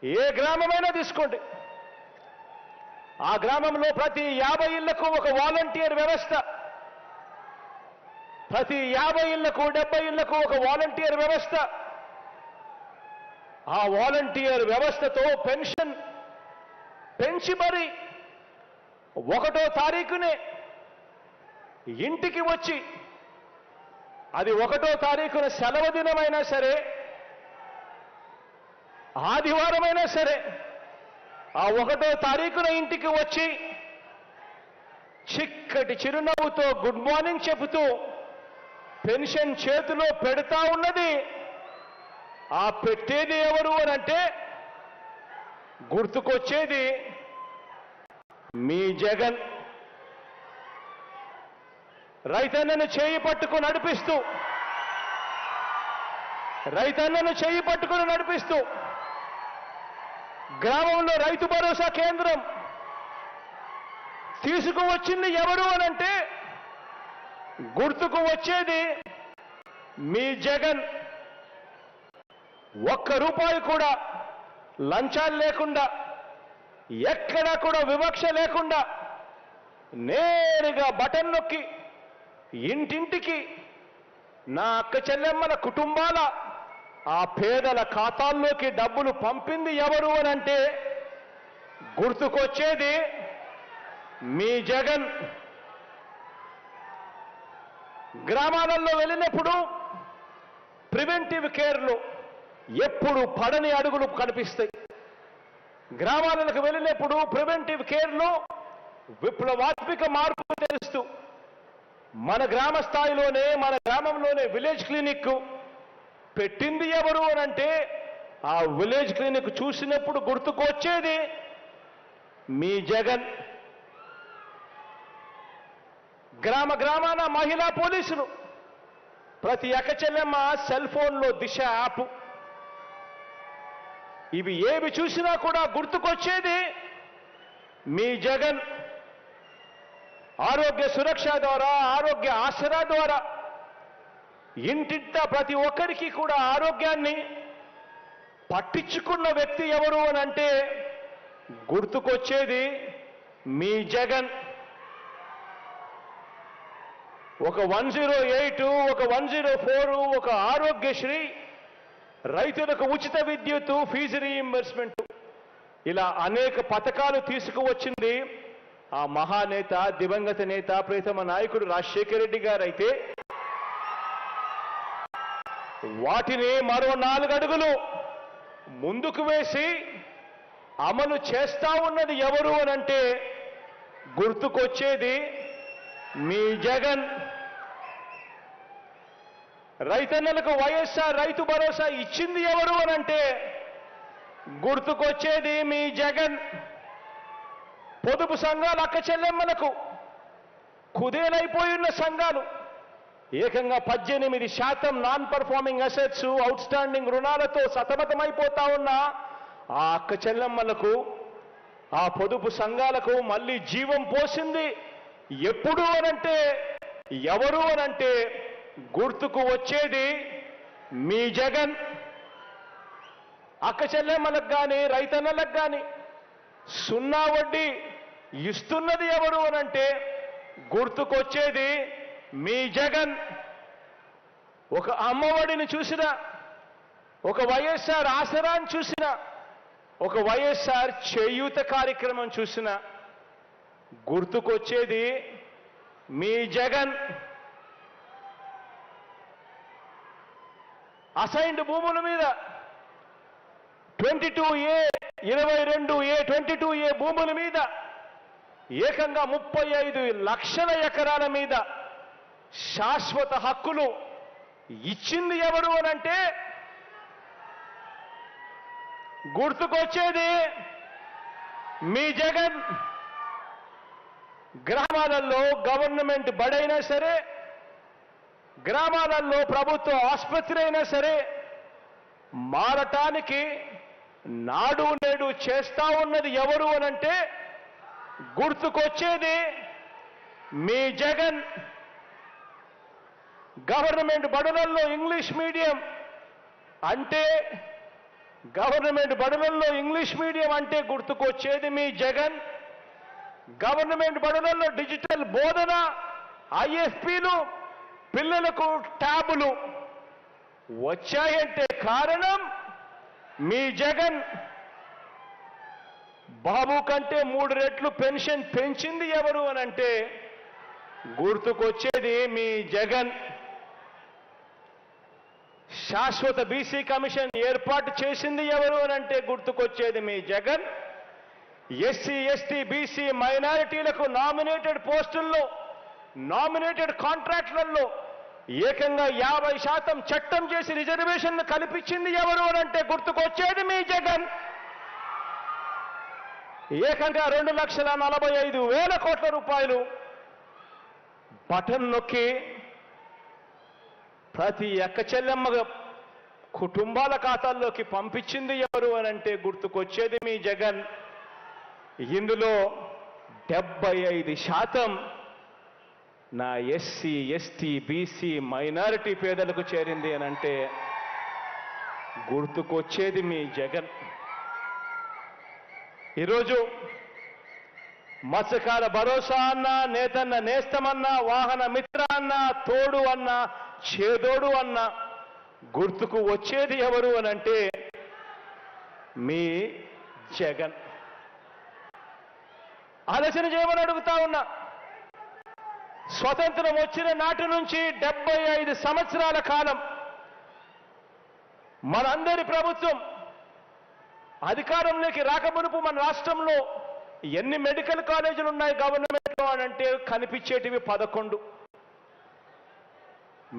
ఏ గ్రామమైనా తీసుకోండి, ఆ గ్రామంలో ప్రతి 50 ఇళ్లకు ఒక వాలంటీర్ వ్యవస్థ, ప్రతి 50 ఇళ్లకు 70 ఇళ్లకు ఒక వాలంటీర్ వ్యవస్థ. ఆ వాలంటీర్ వ్యవస్థతో పెన్షన్ పెంచి మరి 1వ తారీఖునే ఇంటికి వచ్చి, అది 1వ తారీఖున సెలవు దినమైనా సరే, ఆదివారమైనా సరే, ఆ 1వ తారీఖున ఇంటికి వచ్చి చిక్కటి చిరునవ్వుతో గుడ్ మార్నింగ్ చెబుతూ పెన్షన్ చేతిలో పెడతా ఉన్నది. ఆ పెట్టేది ఎవరు అని అంటే గుర్తుకొచ్చేది మీ జగన్. రైతన్నను చేయి పట్టుకుని నడిపిస్తూ, రైతన్నను చేయి పట్టుకుని నడిపిస్తూ గ్రామంలో రైతు భరోసా కేంద్రం తీసుకువచ్చింది ఎవరు అనంటే గుర్తుకు వచ్చేది మీ జగన్. ₹1 కూడా లంచాలు లేకుండా, ఎక్కడా కూడా వివక్ష లేకుండా నేరుగా బటన్ నొక్కి ఇంటింటికి నా అక్క చెల్లెమ్మల కుటుంబాల ఆ పేదల ఖాతాల్లోకి డబ్బులు పంపింది ఎవరు అనంటే గుర్తుకొచ్చేది మీ జగన్. గ్రామాలలో వెళ్ళినప్పుడు ప్రివెంటివ్ కేర్లో ఎప్పుడు పడని అడుగులు కనిపిస్తాయి. గ్రామాలకు వెళ్ళినప్పుడు ప్రివెంటివ్ కేర్లో విప్లవాత్మక మార్పు తెలుస్తూ మన గ్రామ స్థాయిలోనే, మన గ్రామంలోనే విలేజ్ క్లినిక్ పెట్టింది ఎవరు అనంటే ఆ విలేజ్ క్లినిక్ చూసినప్పుడు గుర్తుకొచ్చేది మీ జగన్. గ్రామాన మహిళా పోలీసులు, ప్రతి అక్క చెల్లెమ్మ సెల్ ఫోన్లో దిశ యాప్, ఇవి ఏవి చూసినా కూడా గుర్తుకొచ్చేది మీ జగన్. ఆరోగ్య సురక్ష ద్వారా, ఆరోగ్య ఆసరా ద్వారా ఇంటింటా ప్రతి ఒక్కరికి కూడా ఆరోగ్యాన్ని పట్టించుకున్న వ్యక్తి ఎవరు అనంటే గుర్తుకొచ్చేది మీ జగన్. ఒక 108, ఒక 104, ఒక ఆరోగ్యశ్రీ, రైతులకు ఉచిత విద్యుత్తు, ఫీజు రీయింబర్స్మెంట్, ఇలా అనేక పథకాలు తీసుకువచ్చింది ఆ మహానేత, దివంగత నేత, ప్రియతమ నాయకుడు రాజశేఖర రెడ్డి గారు. అయితే వాటిని మరో 4 అడుగులు ముందుకు వేసి అమలు చేస్తా ఉన్నది ఎవరు అనంటే గుర్తుకొచ్చేది మీ జగన్. రైతన్నలకు వైఎస్ఆర్ రైతు భరోసా ఇచ్చింది ఎవరు అనంటే గుర్తుకొచ్చేది మీ జగన్. పొదుపు సంఘాలు అక్క చెల్లెమ్మలకు కుదేలైపోయిన సంఘాలు ఏకంగా 18% non performing assets, out standing రుణాలతో సతమతమైపోతా ఉన్న ఆ అక్క చెల్లెమ్మలకు, ఆ పొదుపు సంఘాలకు మళ్ళీ జీవం పోసింది ఎప్పుడు అనంటే ఎవరు అనంటే గుర్తుకు వచ్చేది మీ జగన్. అక్క చెల్లెమ్మలకు కానీ, రైతన్నలకు కానీ 0 వడ్డీ ఇస్తున్నది ఎవరు అనంటే గుర్తుకొచ్చేది మీ జగన్. ఒక అమ్మఒడిని చూసినా, ఒక వైఎస్ఆర్ ఆసరాన్ని చూసినా, ఒక వైఎస్ఆర్ చేయూత కార్యక్రమం చూసినా గుర్తుకొచ్చేది మీ జగన్. అసైన్డ్ భూముల మీద 22A, 22A, 22A భూముల మీద ఏకంగా 35 లక్షల ఎకరాల మీద శాశ్వత హక్కులు ఇచ్చింది ఎవరు అనంటే గుర్తుకొచ్చేది మీ జగన్. గ్రామాలలో గవర్నమెంట్ బడైనా సరే, గ్రామాలలో ప్రభుత్వ ఆసుపత్రి అయినా సరే మారటానికి నాడు నేడు చేస్తా ఉన్నది ఎవరు అనంటే గుర్తుకొచ్చేది మీ జగన్. గవర్నమెంట్ బడులలో ఇంగ్లీష్ మీడియం అంటే గవర్నమెంట్ బడులలో ఇంగ్లీష్ మీడియం అంటే గుర్తుకొచ్చేది మీ జగన్. గవర్నమెంట్ బడులలో డిజిటల్ బోధన, ఐఎఫ్పీలు, పిల్లలకు ట్యాబులు వచ్చాయంటే కారణం మీ జగన్. బాబు కంటే 3 రెట్లు పెన్షన్ పెంచింది ఎవరు అనంటే గుర్తుకొచ్చేది మీ జగన్. శాశ్వత బీసీ కమిషన్ ఏర్పాటు చేసింది ఎవరు అనంటే గుర్తుకొచ్చేది మీ జగన్. ఎస్సీ, ఎస్టీ, బీసీ, మైనారిటీలకు నామినేటెడ్ పోస్టుల్లో, నామినేటెడ్ కాంట్రాక్టులలో ఏకంగా 50% చట్టం చేసి రిజర్వేషన్లు కల్పించింది ఎవరు అనంటే గుర్తుకొచ్చేది మీ జగన్. ఏకంగా 2,45,000 కోట్ల రూపాయలు బటన్ నొక్కి ప్రతి అక్క చెల్లెమ్మ కుటుంబాల ఖాతాల్లోకి పంపించింది ఎవరు అనంటే గుర్తుకొచ్చేది మీ జగన్. ఇందులో 75% నా ఎస్సీ, ఎస్టీ, బీసీ, మైనారిటీ పేదలకు చేరింది అనంటే గుర్తుకొచ్చేది మీ జగన్. ఈరోజు మత్స్యకార భరోసా అన్న, నేతన్న నేస్తమన్న, వాహన మిత్ర అన్న, తోడు అన్న, చేదోడు అన్న గుర్తుకు వచ్చేది ఎవరు అనంటే మీ జగన్. ఆలోచన చేయమని అడుగుతా ఉన్నా. స్వతంత్రం వచ్చిన నాటి నుంచి 75 సంవత్సరాల కాలం మనందరి ప్రభుత్వం అధికారంలోకి రాకమునుపు మన రాష్ట్రంలో ఎన్ని మెడికల్ కాలేజీలు ఉన్నాయి గవర్నమెంట్లో అనంటే కనిపించేటివి 11.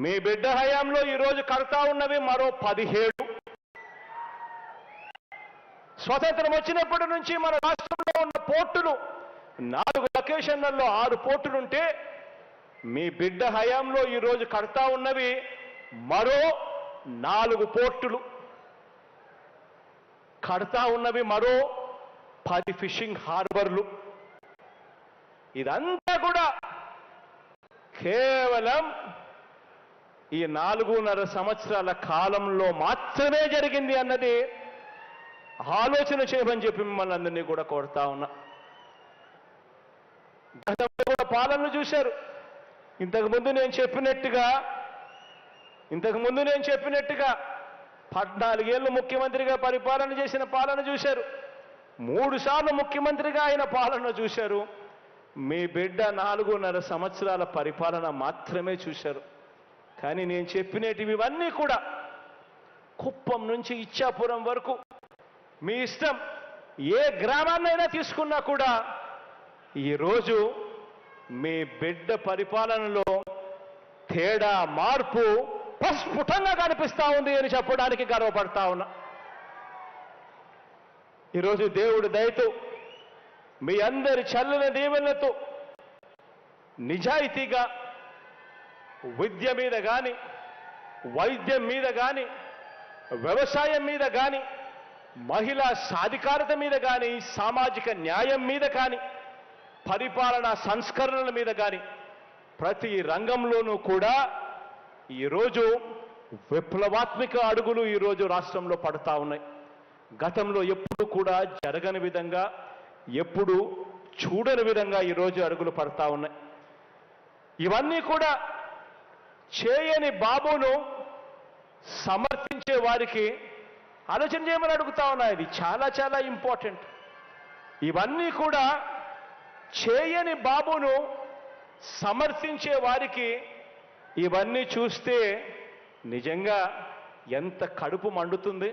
మీ బిడ్డ హయాంలో ఈరోజు కడతా ఉన్నవి మరో 17. స్వతంత్రం వచ్చినప్పటి నుంచి మన రాష్ట్రంలో ఉన్న పోర్టులు 4 లొకేషన్లలో 6 పోర్టులుంటే మీ బిడ్డ హయాంలో ఈరోజు కడతా ఉన్నవి మరో 4 పోర్టులు. కడతా ఉన్నవి మరో 10 ఫిషింగ్ హార్బర్లు. ఇదంతా కూడా కేవలం ఈ 4.5 సంవత్సరాల కాలంలో మాత్రమే జరిగింది అన్నది ఆలోచన చేయమని చెప్పి మిమ్మల్ని అందరినీ కూడా కోరుతా ఉన్నా. గతంలో కూడా పాలనలు చూశారు. ఇంతకుముందు నేను చెప్పినట్టుగా 14 ఏళ్ళు ముఖ్యమంత్రిగా పరిపాలన చేసిన పాలన చూశారు. 3 సార్లు ముఖ్యమంత్రిగా ఆయన పాలన చూశారు. మీ బిడ్డ 4.5 సంవత్సరాల పరిపాలన మాత్రమే చూశారు. కానీ నేను చెప్పినటివి ఇవన్నీ కూడా కుప్పం నుంచి ఇచ్చాపురం వరకు మీ ఇష్టం, ఏ గ్రామాన్నైనా తీసుకున్నా కూడా ఈరోజు మీ బిడ్డ పరిపాలనలో తేడా, మార్పు ప్రస్ఫుటంగా కనిపిస్తా ఉంది అని చెప్పడానికి గర్వపడతా ఉన్నా. ఈరోజు దేవుడి దయతో, మీ అందరి చల్లని దీవెనలతో నిజాయితీగా విద్య మీద కానీ, వైద్యం మీద కానీ, వ్యవసాయం మీద కానీ, మహిళా సాధికారత మీద కానీ, సామాజిక న్యాయం మీద కానీ, పరిపాలనా సంస్కరణల మీద కానీ ప్రతి రంగంలోనూ కూడా ఈరోజు విప్లవాత్మక అడుగులు ఈరోజు రాష్ట్రంలో పడతా ఉన్నాయి. గతంలో ఎప్పుడు కూడా జరగని విధంగా, ఎప్పుడు చూడని విధంగా ఈరోజు అడుగులు పడతా ఉన్నాయి. ఇవన్నీ కూడా చేయని బాబును సమర్థించే వారికి ఆలోచన చేయమని అడుగుతా ఉన్నా. ఇది చాలా చాలా ఇంపార్టెంట్. ఇవన్నీ కూడా చేయని బాబును సమర్థించే వారికి ఇవన్నీ చూస్తే నిజంగా ఎంత కడుపు మండుతుంది.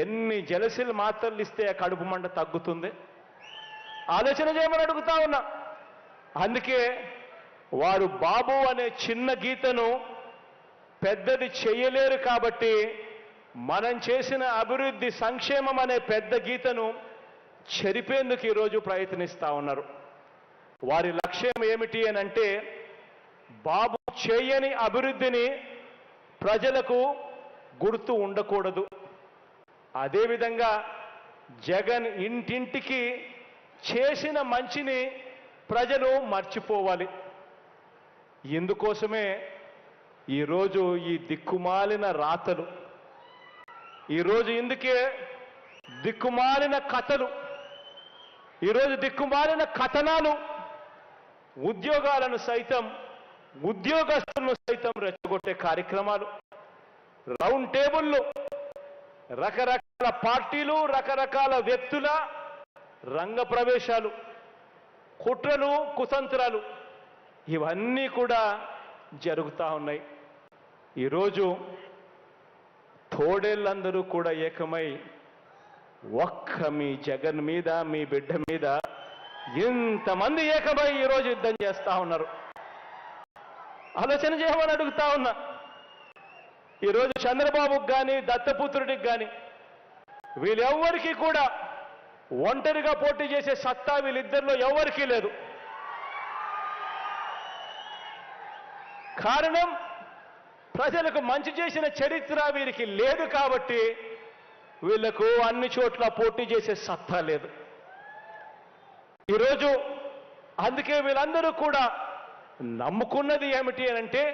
ఎన్ని జలసిల్ మాత్రలు ఇస్తే ఆ కడుపు మంట తగ్గుతుంది. ఆలోచన చేయమని అడుగుతా ఉన్నా. అందుకే వారు బాబు అనే చిన్న గీతను పెద్దది చేయలేరు కాబట్టి మనం చేసిన అభివృద్ధి, సంక్షేమం అనే పెద్ద గీతను చెరిపేందుకు ఈరోజు ప్రయత్నిస్తా ఉన్నారు. వారి లక్ష్యం ఏమిటి అని అంటే బాబు చేయని అభివృద్ధిని ప్రజలకు గుర్తు ఉండకూడదు. అదేవిధంగా జగన్ ఇంటింటికి చేసిన మంచిని ప్రజలు మర్చిపోవాలి. ఇందుకోసమే ఈరోజు ఈ దిక్కుమాలిన రాతలు, ఈరోజు ఇందుకే దిక్కుమాలిన కథలు, ఈరోజు దిక్కుమాలిన కథనాలు ఉద్యోగాలను సైతం, ఉద్యోగస్తులను సైతం రెచ్చగొట్టే కార్యక్రమాలు, రౌండ్ టేబుల్లో రకరకాల పార్టీలు, రకరకాల వ్యక్తుల రంగ ప్రవేశాలు, కుట్రలు, కుతంత్రాలు ఇవన్నీ కూడా జరుగుతూ ఉన్నాయి. ఈరోజు తోడేళ్ళందరూ కూడా ఏకమై ఒక్క మీ జగన్ మీద, మీ బిడ్డ మీద ఇంతమంది ఏకమై ఈరోజు యుద్ధం చేస్తా ఉన్నారు. ఆలోచన చేయమని అడుగుతా ఉన్నా. ఈరోజు చంద్రబాబుకి కానీ, దత్తపుత్రుడికి కానీ వీళ్ళెవ్వరికీ కూడా ఒంటరిగా పోటీ చేసే సత్తా వీళ్ళిద్దరిలో ఎవరికీ లేదు. కారణం, ప్రజలకు మంచి చేసిన చరిత్ర వీరికి లేదు కాబట్టి వీళ్లకు అన్ని చోట్ల పోటీ చేసే సత్తా లేదు. ఈరోజు అందుకే వీళ్ళందరూ కూడా నమ్ముకున్నది ఏమిటి అంటే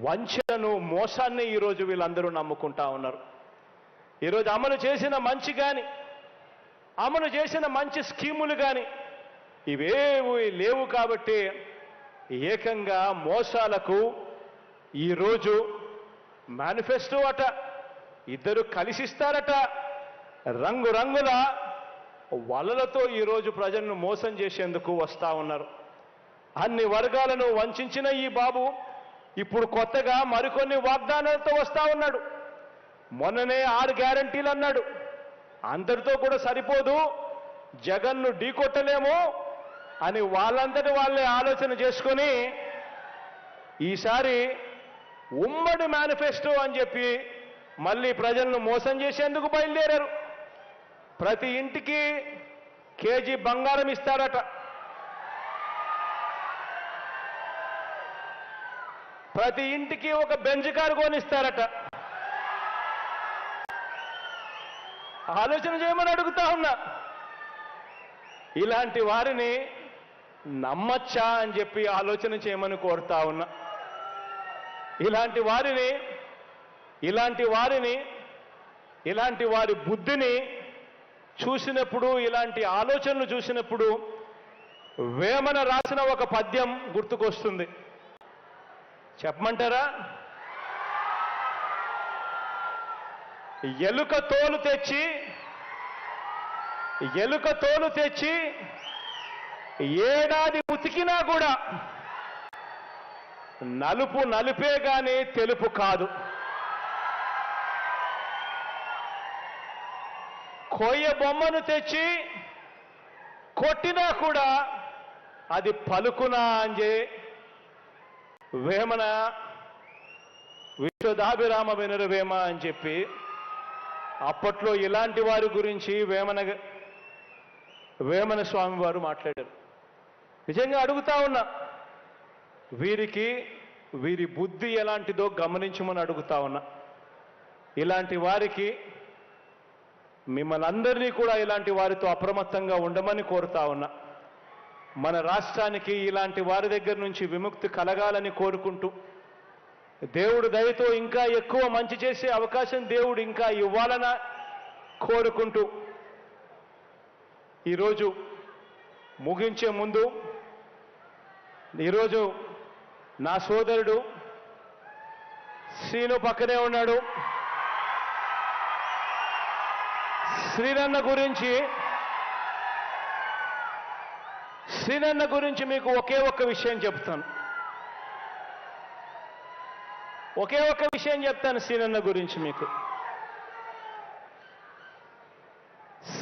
వంచనను, మోసాన్ని ఈరోజు వీళ్ళందరూ నమ్ముకుంటా ఉన్నారు. ఈరోజు అమలు చేసిన మంచి కానీ, అమలు చేసిన మంచి స్కీములు కానీ ఇవేవి లేవు కాబట్టి ఏకంగా మోసాలకు ఈరోజు మేనిఫెస్టో అట, ఇద్దరు కలిసిస్తారట, రంగురంగుల వలలతో ఈరోజు ప్రజలను మోసం చేసేందుకు వస్తా ఉన్నారు. అన్ని వర్గాలను వంచిన ఈ బాబు ఇప్పుడు కొత్తగా మరికొన్ని వాగ్దానాలతో వస్తా ఉన్నాడు. మొన్ననే 6 గ్యారంటీలు అన్నాడు. అందరితో కూడా సరిపోదు, జగన్ను ఢీకొట్టలేము అని వాళ్ళంతటి వాళ్ళే ఆలోచన చేసుకొని ఈసారి ఉమ్మడి మేనిఫెస్టో అని చెప్పి మళ్ళీ ప్రజలను మోసం చేసేందుకు బయలుదేరారు. ప్రతి ఇంటికి కేజీ బంగారం ఇస్తారట, ప్రతి ఇంటికి ఒక బెంజ్ కారు కొనిస్తారట. ఆలోచన చేయమని అడుగుతా ఉన్నా. ఇలాంటి వారిని నమ్మచ్చా అని చెప్పి ఆలోచన చేయమని కోరుతా ఉన్నా. ఇలాంటి వారి బుద్ధిని చూసినప్పుడు, ఇలాంటి ఆలోచనలు చూసినప్పుడు వేమన రాసిన ఒక పద్యం గుర్తుకొస్తుంది. చెప్పమంటారా? ఎలుక తోలు తెచ్చి ఏడాది ఉతికినా కూడా నలుపు నలుపే గాని తెలుపు కాదు. కొయ్య బొమ్మను తెచ్చి కొట్టినా కూడా అది పలుకునా అని వేమన విశ్వదాభిరామ వినురవేమ అని చెప్పి అప్పట్లో ఇలాంటి వారి గురించి వేమన స్వామి వారు మాట్లాడారు. నిజంగా అడుగుతా ఉన్నా, వీరి బుద్ధి ఎలాంటిదో గమనించమని అడుగుతా ఉన్నా. ఇలాంటి వారికి మిమ్మల్ని అందరినీ కూడా ఇలాంటి వారితో అప్రమత్తంగా ఉండమని కోరుతా ఉన్నా. మన రాష్ట్రానికి ఇలాంటి వారి దగ్గర నుంచి విముక్తి కలగాలని కోరుకుంటూ, దేవుడు దయతో ఇంకా ఎక్కువ మంచి చేసే అవకాశం దేవుడు ఇంకా ఇవ్వాలని కోరుకుంటూ, ఈరోజు ముగించే ముందు ఈరోజు నా సోదరుడు శ్రీను పక్కనే ఉన్నాడు. శ్రీనన్న గురించి మీకు ఒకే ఒక్క విషయం చెప్తాను. శ్రీనన్న గురించి మీకు.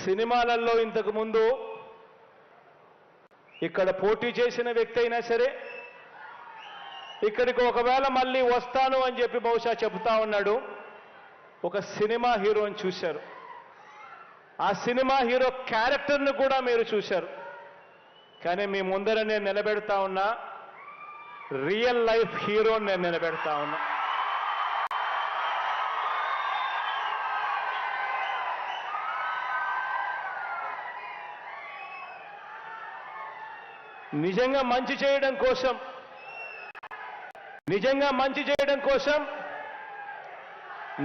సినిమాలలో ఇంతకు ముందు ఇక్కడ పోటీ చేసిన వ్యక్తి అయినా సరే ఇక్కడికి ఒకవేళ మళ్ళీ వస్తాను అని చెప్పి బహుశా చెబుతా ఉన్నాడు. ఒక సినిమా హీరోని చూశారు. ఆ సినిమా హీరో క్యారెక్టర్ను కూడా మీరు చూశారు. కానీ మీ ముందర నేను నిలబెడతా ఉన్నా రియల్ లైఫ్ హీరోని నేను నిలబెడతా ఉన్నా. నిజంగా మంచి చేయడం కోసం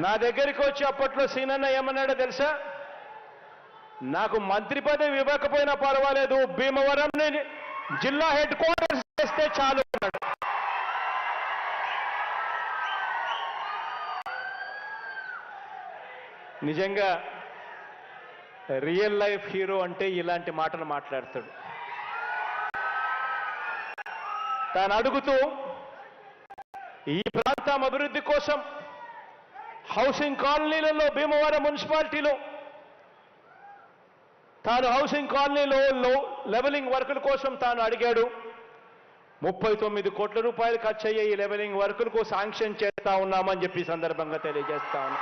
నా దగ్గరికి వచ్చి అప్పట్లో సీనన్న ఏమన్నాడో తెలుసా? నాకు మంత్రి పదవి ఇవ్వకపోయినా పర్వాలేదు, భీమవరంని జిల్లా హెడ్ క్వార్టర్స్ చేస్తే చాలు అన్నాడు. నిజంగా రియల్ లైఫ్ హీరో అంటే ఇలాంటి మాటలు మాట్లాడతాడు. తాను అడుగుతూ ఈ ప్రాంతం అభివృద్ధి కోసం హౌసింగ్ కాలనీలలో భీమవరం మున్సిపాలిటీలో తాను హౌసింగ్ కాలనీలో లెవెలింగ్ వర్కుల కోసం తాను అడిగాడు. 39 కోట్ల రూపాయలు ఖర్చు అయ్యే ఈ లెవెలింగ్ వర్కులకు శాంక్షన్ చేస్తా ఉన్నామని చెప్పి సందర్భంగా తెలియజేస్తా ఉన్నా.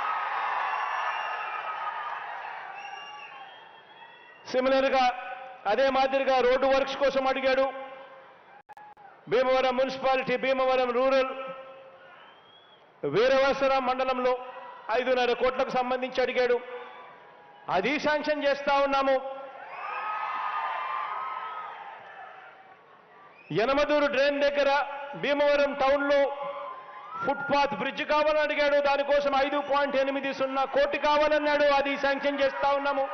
సిమిలర్గా అదే మాదిరిగా రోడ్డు వర్క్స్ కోసం అడిగాడు. భీమవరం మున్సిపాలిటీ, భీమవరం రూరల్, వీరవసరం మండలంలో 5.5 కోట్లకు సంబంధించి అడిగాడు. అది శాంక్షన్ చేస్తా ఉన్నాము. యనమదూరు డ్రైన్ దగ్గర భీమవరం టౌన్లో ఫుట్పాత్ బ్రిడ్జ్ కావాలని అడిగాడు. దానికోసం 5.80 కోటి కావాలన్నాడు. అది శాంక్షన్ చేస్తా ఉన్నాము.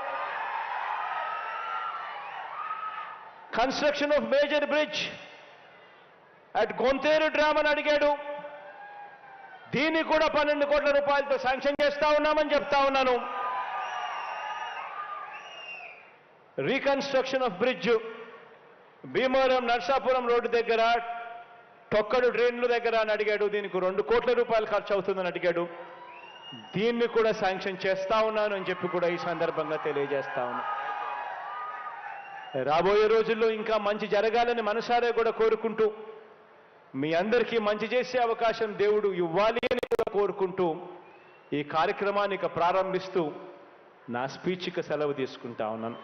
Construction of major bridge at Gonteru dam అని అడిగాడు. దీన్ని కూడా 12 కోట్ల రూపాయలతో శాంక్షన్ చేస్తా ఉన్నామని చెప్తా ఉన్నాను. Reconstruction of bridge Bhimavaram Narsapuram road దగ్గర తొక్కడు డ్రైన్ల దగ్గర అని అడిగాడు. దీనికి 2 కోట్ల రూపాయలు ఖర్చు అవుతుందని అడిగాడు. దీన్ని కూడా శాంక్షన్ చేస్తా ఉన్నాను అని చెప్పి కూడా ఈ సందర్భంగా తెలియజేస్తా ఉన్నా. రాబోయే రోజుల్లో ఇంకా మంచి జరగాలని మనసారే కూడా కోరుకుంటూ, మీ అందరికీ మంచి చేసే అవకాశం దేవుడు ఇవ్వాలి అని కూడా కోరుకుంటూ ఈ కార్యక్రమాన్ని ప్రారంభిస్తూ నా స్పీచ్కి సెలవు తీసుకుంటా ఉన్నాను.